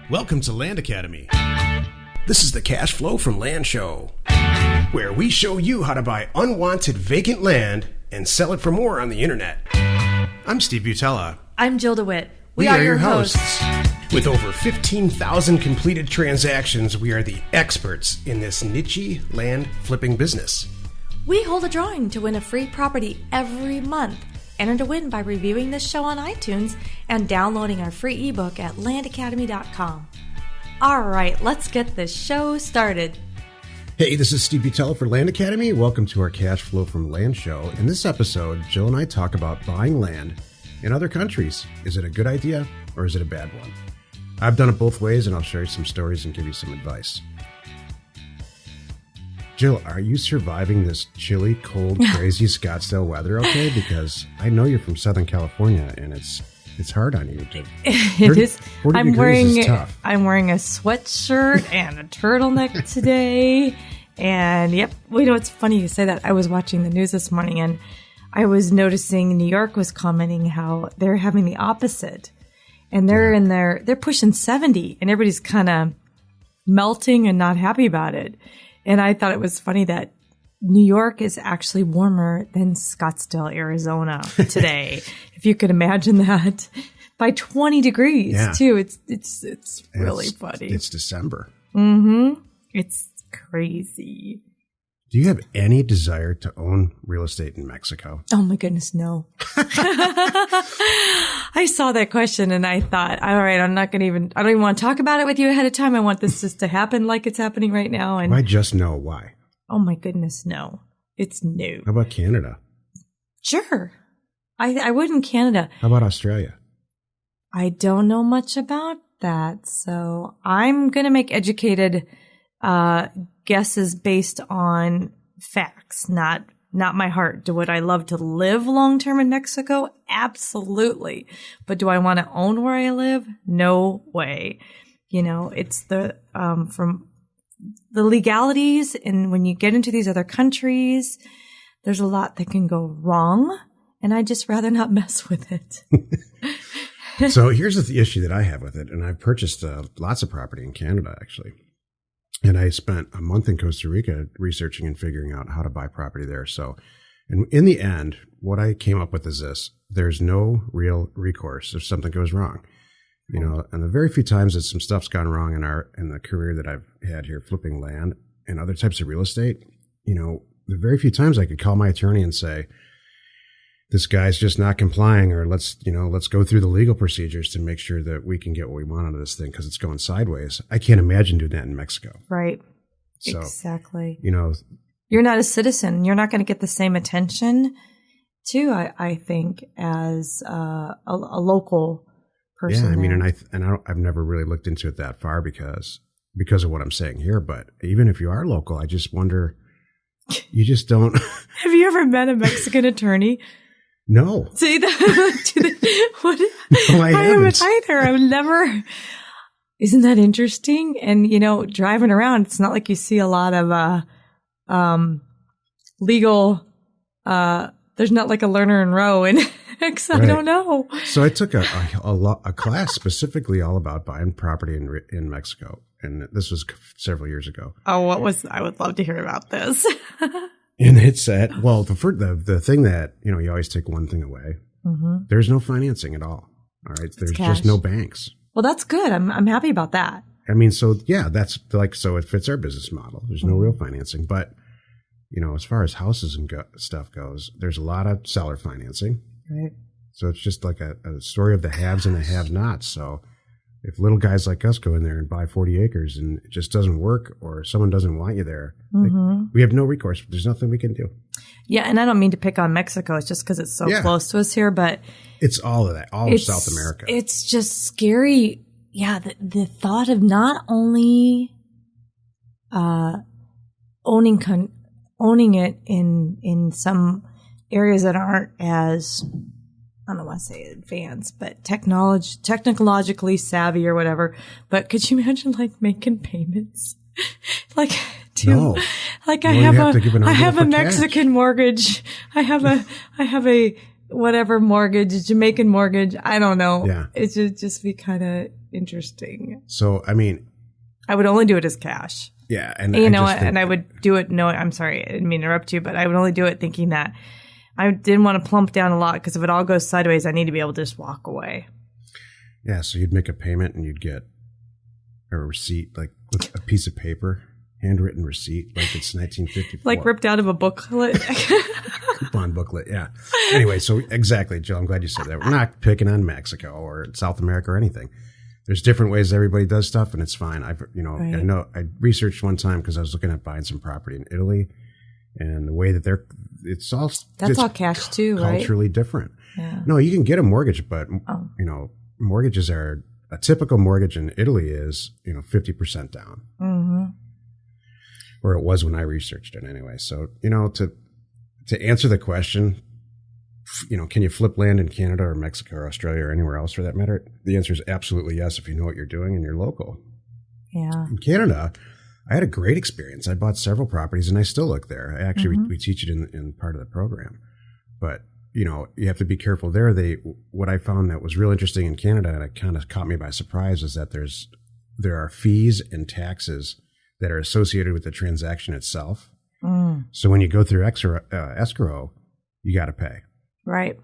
Welcome to Land Academy. This is the Cash Flow from Land show, where we show you how to buy unwanted vacant land and sell it for more on the internet. I'm Steve Butala. I'm Jill DeWitt. We are your hosts. With over 15,000 completed transactions, we are the experts in this niche land flipping business. We hold a drawing to win a free property every month. Enter to win by reviewing this show on iTunes and downloading our free ebook at landacademy.com. All right, let's get this show started. Hey, this is Steve Butala for Land Academy. Welcome to our Cash Flow from Land show. In this episode, Jill and I talk about buying land in other countries. Is it a good idea or is it a bad one? I've done it both ways, and I'll share you some stories and give you some advice. Jill, are you surviving this chilly, cold, crazy Scottsdale weather okay? Because I know you're from Southern California, and it's hard on you. It is. 40 degrees is tough. I'm wearing a sweatshirt and a turtleneck today. And yep, well, you know, it's funny you say that. I was watching the news this morning, and I was noticing New York was commenting how they're having the opposite. And they're pushing 70, and everybody's kind of melting and not happy about it. And I thought it was funny that New York is actually warmer than Scottsdale, Arizona today. If you could imagine that, by 20 degrees too. It's really funny. It's December. Mm-hmm. It's crazy. Do you have any desire to own real estate in Mexico? Oh my goodness, no. I saw that question and I thought, all right, I don't even want to talk about it with you ahead of time. I want this just to happen like it's happening right now. And I just know why. Oh my goodness, no. It's new. How about Canada? Sure. I would in Canada. How about Australia? I don't know much about that. So I'm going to make educated guesses based on facts, not my heart. Would I love to live long term in Mexico? Absolutely. But do I want to own where I live? No way. You know, it's from the legalities, and when you get into these other countries, there's a lot that can go wrong, and I'd just rather not mess with it. So here's the issue that I have with it, and I've purchased lots of property in Canada, actually. And I spent a month in Costa Rica researching and figuring out how to buy property there. So, and in the end, what I came up with is this: there's no real recourse if something goes wrong. You know, and the very few times that some stuff's gone wrong in the career that I've had here flipping land and other types of real estate, you know, the very few times I could call my attorney and say, this guy's just not complying, or let's go through the legal procedures to make sure that we can get what we want out of this thing because it's going sideways. I can't imagine doing that in Mexico. Right. So, exactly. You know, you're not a citizen. You're not going to get the same attention too, I think, as a local person. Yeah, I mean, I've never really looked into it that far because of what I'm saying here. But even if you are local, I just wonder, you just don't. Have you ever met a Mexican attorney? No. See No, I haven't either. I've never. Isn't that interesting? And you know, driving around, it's not like you see a lot of legal. There's not like a learner in row in. I don't know. So I took a class specifically all about buying property in Mexico, and this was several years ago. Oh, I would love to hear about this. And it said, well, the thing that, you know, you always take one thing away. Mm-hmm. There's no financing at all. All right, there's just no banks. Well, that's good. I'm happy about that. I mean, so yeah, that's so it fits our business model. There's no real financing, but you know, as far as houses and stuff goes, there's a lot of seller financing. Right. So it's just like a story of the haves and the have-nots. So if little guys like us go in there and buy 40 acres and it just doesn't work, or someone doesn't want you there, we have no recourse. There's nothing we can do. Yeah, and I don't mean to pick on Mexico. It's just because it's so close to us here, but it's all of that, all of South America. It's just scary. Yeah, the thought of not only owning it in some areas that aren't as, I don't want to say advanced, but technologically savvy or whatever. But could you imagine like making payments? I have a Mexican mortgage. I have a whatever mortgage, Jamaican mortgage. I don't know. Yeah. It should just be kind of interesting. So, I mean, I would only do it as cash. yeah. And you know, and I would do it. No, I'm sorry. I didn't mean to interrupt you, but I would only do it thinking that I didn't want to plump down a lot because if it all goes sideways, I need to be able to just walk away. Yeah. So you'd make a payment and you'd get a receipt, like with a piece of paper, handwritten receipt, like it's 1954. Like ripped out of a booklet. Coupon booklet. Yeah. Anyway, so exactly, Jill, I'm glad you said that. We're not picking on Mexico or South America or anything. There's different ways everybody does stuff, and it's fine. I know I researched one time because I was looking at buying some property in Italy, and the way that it's all cash too, right? Culturally different. Yeah. No, you can get a mortgage, but mortgages are a typical mortgage in Italy is 50% down, or it was when I researched it anyway. So to answer the question, can you flip land in Canada or Mexico or Australia or anywhere else for that matter? The answer is absolutely yes if you know what you're doing and you're local. Yeah. In Canada, I had a great experience. I bought several properties and I still look there. Actually, we teach it in part of the program. But, you have to be careful there. What I found that was real interesting in Canada, and it kind of caught me by surprise, is that there are fees and taxes that are associated with the transaction itself. So when you go through escrow, you got to pay. Right.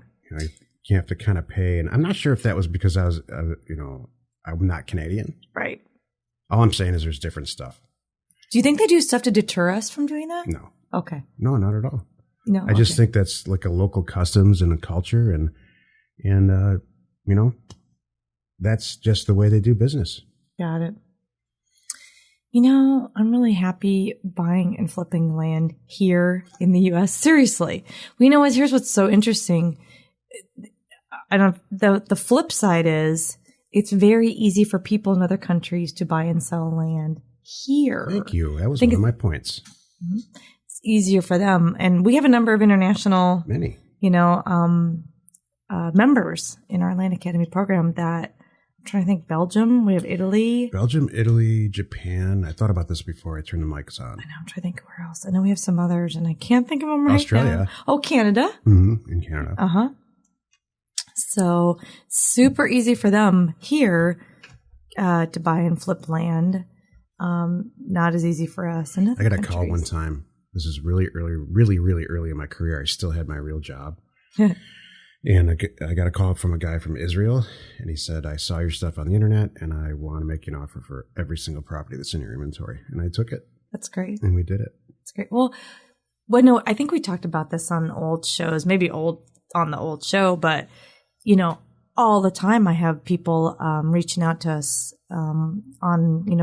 You have to kind of pay. And I'm not sure if that was because I was, I'm not Canadian. Right. All I'm saying is there's different stuff. Do you think they do stuff to deter us from doing that? No. Okay. No, not at all. No. I just think that's like a local customs and a culture and that's just the way they do business. Got it. I'm really happy buying and flipping land here in the U.S. Seriously. Here's what's so interesting. The flip side is it's very easy for people in other countries to buy and sell land here. Thank you. That was one of my points. It's easier for them. And we have a number of international, members in our Land Academy program that, I'm trying to think, Belgium, we have Italy. Belgium, Italy, Japan. I thought about this before I turned the mics on. I know, I'm trying to think where else. I know we have some others, and I can't think of them right now. Australia. Oh, Canada. In Canada. Uh-huh. So super easy for them here to buy and flip land. Not as easy for us. I got a call one time. This is really early, really, really early in my career. I still had my real job. And I got a call from a guy from Israel, and he said, I saw your stuff on the internet, and I want to make you an offer for every single property that's in your inventory. And I took it. That's great. And we did it. That's great. Well, no, I think we talked about this on old shows, maybe on the old show, but, all the time I have people reaching out to us on,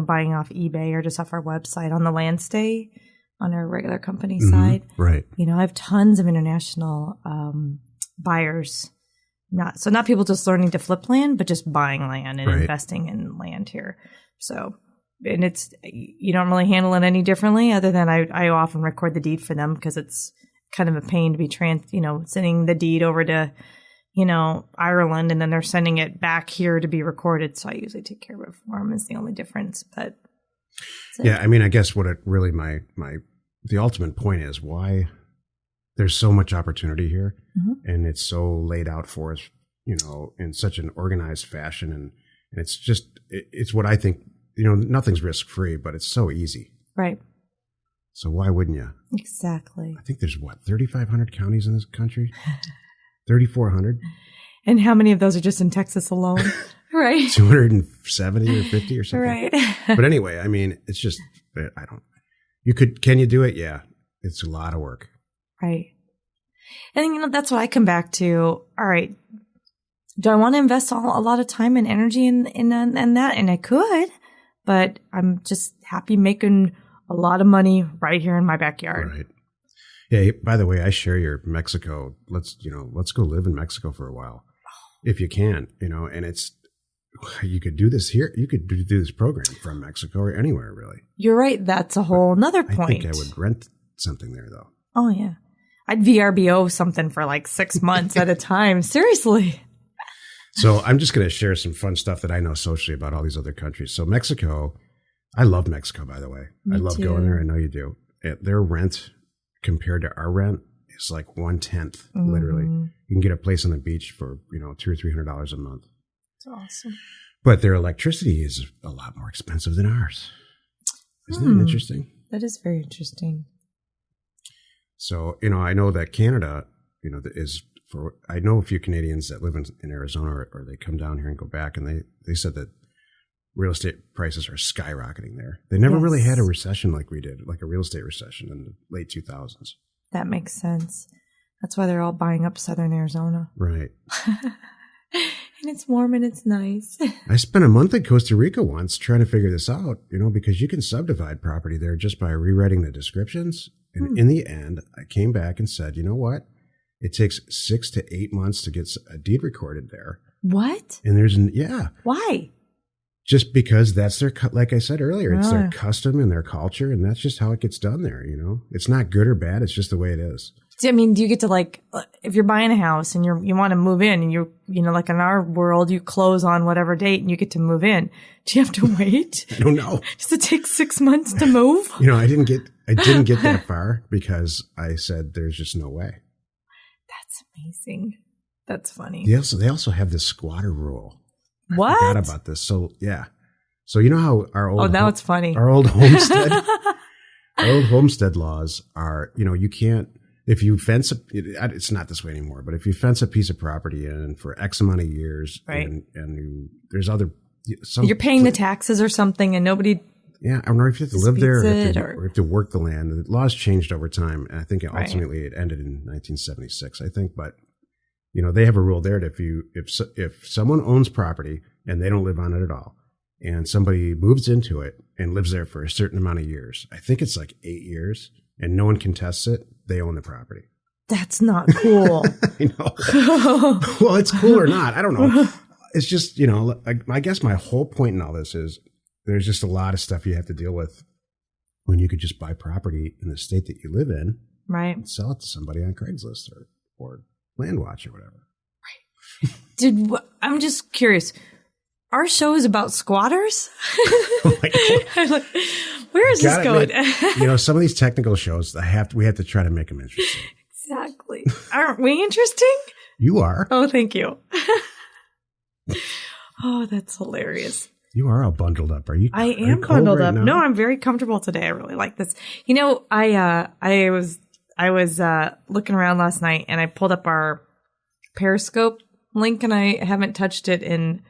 buying off eBay or just off our website on the land stay on our regular company side. Right. I have tons of international buyers, not people just learning to flip land, but just buying land and investing in land here. So, and you don't really handle it any differently other than I often record the deed for them because it's kind of a pain to be sending the deed over to, Ireland, and then they're sending it back here to be recorded. So I usually take care of it for them is the only difference. But yeah, I mean, I guess what it really, the ultimate point is why there's so much opportunity here, and it's so laid out for us, in such an organized fashion. And it's just, it's what I think, nothing's risk free, but it's so easy. Right. So why wouldn't you? Exactly. I think there's 3,500 counties in this country? 3,400. And how many of those are just in Texas alone? Right. 270 or 50 or something. Right. But anyway, I mean, it's just, can you do it? Yeah. It's a lot of work. Right. And that's what I come back to. All right. Do I want to invest a lot of time and energy in that? And I could, but I'm just happy making a lot of money right here in my backyard. Right. Yeah. By the way, I share your Mexico. Let's go live in Mexico for a while. If you can, and you could do this here. You could do this program from Mexico or anywhere, really. You're right. That's a whole nother point. I think I would rent something there, though. Oh, yeah. I'd VRBO something for like 6 months at a time. Seriously. So I'm just going to share some fun stuff that I know socially about all these other countries. So Mexico, I love Mexico, by the way. Me I love too. going there. I know you do. Their rent compared to our rent is like 1/10, literally. You can get a place on the beach for, $200 or $300 a month. That's awesome. But their electricity is a lot more expensive than ours. Isn't that interesting? That is very interesting. So, I know that Canada, I know a few Canadians that live in Arizona or they come down here and go back, and they said that real estate prices are skyrocketing there. They never really had a recession like we did, like a real estate recession in the late 2000s. That makes sense. That's why they're all buying up southern Arizona. Right. And it's warm and it's nice. I spent a month in Costa Rica once trying to figure this out, because you can subdivide property there just by rewriting the descriptions. And in the end, I came back and said, you know what? It takes 6 to 8 months to get a deed recorded there. What? And Why? Just because that's their, like I said earlier, it's their custom and their culture, and that's just how it gets done there, It's not good or bad, it's just the way it is. I mean, do you get to if you're buying a house and you want to move in and like in our world, you close on whatever date and you get to move in. Do you have to wait? I don't know. Does it take 6 months to move? I didn't get that far because I said there's just no way. That's amazing. That's funny. They also have this squatter rule. What? I forgot about this. So, yeah. So, you know how our old... Oh, now it's funny. Our old homestead laws are, you can't... If you fence... It's not this way anymore, but if you fence a piece of property in for X amount of years... Right. And there's other... You're paying the taxes or something and nobody... Yeah, I don't know if you have to live there or you have to work the land. The laws changed over time, and I think ultimately it ended in 1976, I think. But, they have a rule there that if someone owns property and they don't live on it at all, and somebody moves into it and lives there for a certain amount of years, I think it's like 8 years, and no one contests it, they own the property. That's not cool. I know. Well, it's cool or not. I don't know. It's just, I guess my whole point in all this is there's just a lot of stuff you have to deal with when you could just buy property in the state that you live in. Right. And sell it to somebody on Craigslist or Landwatch or whatever. Right. I'm just curious. Our show is about squatters? Oh my God. Where is this going? Some of these technical shows, we have to try to make them interesting. Exactly. Aren't we interesting? You are. Oh, thank you. Oh, that's hilarious. You are all bundled up. Are you? I am bundled up. No, I'm very comfortable today. I really like this. I was looking around last night and I pulled up our Periscope link and I haven't touched it in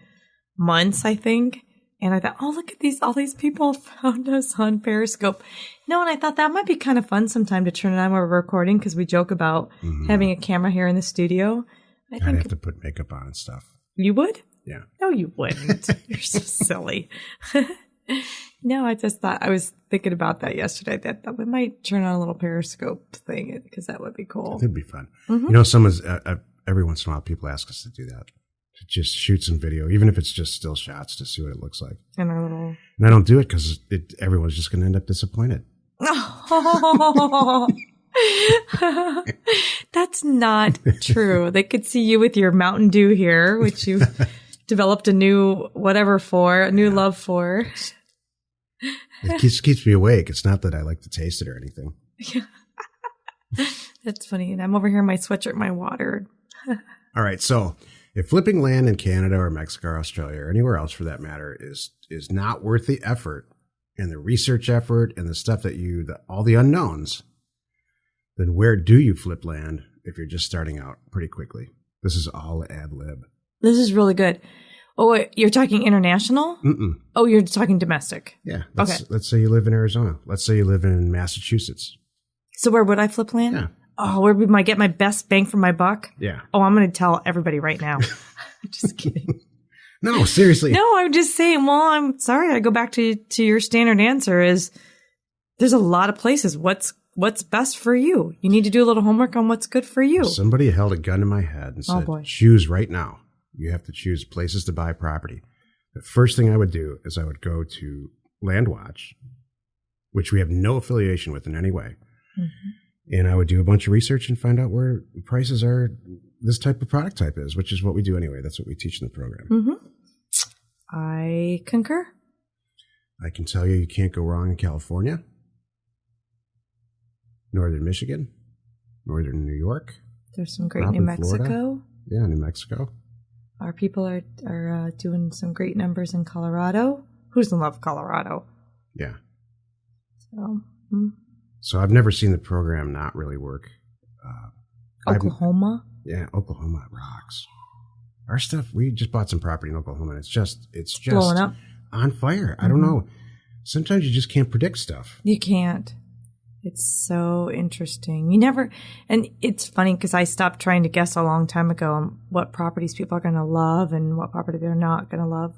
months, I think. And I thought, oh, look at all these people found us on Periscope. No, and I thought that might be kind of fun sometime to turn it on while we're recording because we joke about having a camera here in the studio. I'd have to put makeup on and stuff. You would? Yeah. No, you wouldn't. You're so silly. No, I just thought, I was thinking about that yesterday, that we might turn on a little Periscope thing because that would be cool. That'd be fun. Every once in a while people ask us to do that. To just shoot some video, even if it's just still shots to see what it looks like. And I don't do it because everyone's just going to end up disappointed. Oh. That's not true. They could see you with your Mountain Dew here, which you've developed a new love for. It keeps me awake. It's not that I like to taste it or anything. Yeah. That's funny. And I'm over here in my sweatshirt, my water. All right. So if flipping land in Canada or Mexico or Australia or anywhere else for that matter is not worth the effort and the research effort and the stuff all the unknowns, then where do you flip land if you're just starting out pretty quickly? This is all ad lib. This is really good. Oh, wait, you're talking international? Mm-mm. Oh, you're talking domestic. Yeah. Okay. Let's say you live in Arizona. Let's say you live in Massachusetts. So where would I flip land? Yeah. Oh, where would I get my best bang for my buck? Yeah. Oh, I'm going to tell everybody right now. I'm just kidding. No, seriously. No, I'm just saying, well, I'm sorry. I go back to your standard answer is there's a lot of places. What's best for you? You need to do a little homework on what's good for you. Somebody held a gun to my head and said, choose right now. You have to choose places to buy property. The first thing I would do is I would go to Landwatch, which we have no affiliation with in any way. Mm-hmm. And I would do a bunch of research and find out where prices are, this type of product type is, which is what we do anyway. That's what we teach in the program. Mm-hmm. I concur. I can tell you can't go wrong in California, Northern Michigan, Northern New York. There's some great New Mexico. Florida. Yeah, New Mexico. our people are doing some great numbers in Colorado. Who doesn't love Colorado? Yeah. So, I've never seen the program not really work. Oklahoma? Oklahoma rocks. Our stuff, we just bought some property in Oklahoma, and it's just blowing up. On fire. I don't know. Sometimes you just can't predict stuff. You can't. It's so interesting. You never, and it's funny because I stopped trying to guess a long time ago on what properties people are going to love and what property they're not going to love,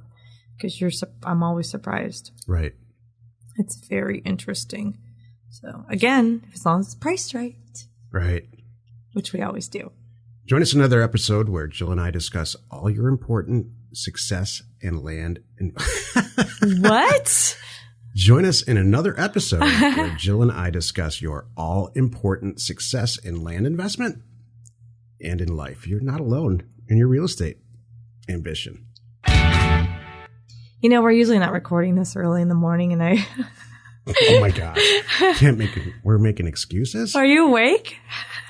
because I'm always surprised. Right. It's very interesting. So again, as long as it's priced right. Right. Which we always do. Join us in another episode where Jill and I discuss all your important success and land. What? Join us in another episode where Jill and I discuss your all-important success in land investment and in life. You're not alone in your real estate ambition. You know, we're usually not recording this early in the morning, and I... Oh my gosh. We're making excuses? Are you awake?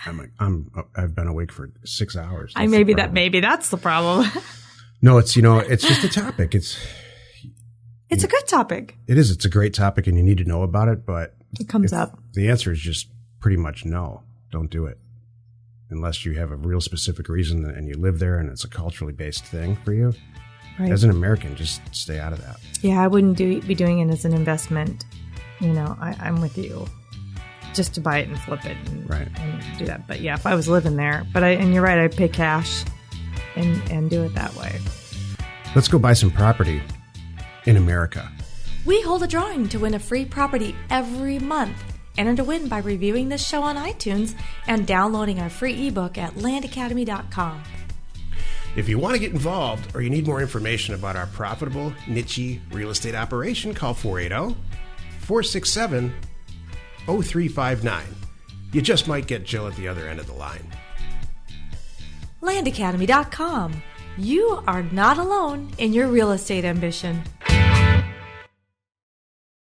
I've been awake for 6 hours. Maybe that's the problem. No, it's just a topic. It's a good topic. It is. It's a great topic, and you need to know about it. But it comes up. The answer is just pretty much no. Don't do it unless you have a real specific reason and you live there, and it's a culturally based thing for you. Right. As an American, just stay out of that. Yeah, I wouldn't be doing it as an investment. You know, I'm with you. Just to buy it and flip it and do that. But yeah, if I was living there, and you're right, I'd pay cash and do it that way. Let's go buy some property in America. We hold a drawing to win a free property every month. Enter to win by reviewing this show on iTunes and downloading our free ebook at landacademy.com. If you want to get involved or you need more information about our profitable, niche real estate operation, call 480-467-0359. You just might get Jill at the other end of the line. landacademy.com. You are not alone in your real estate ambition.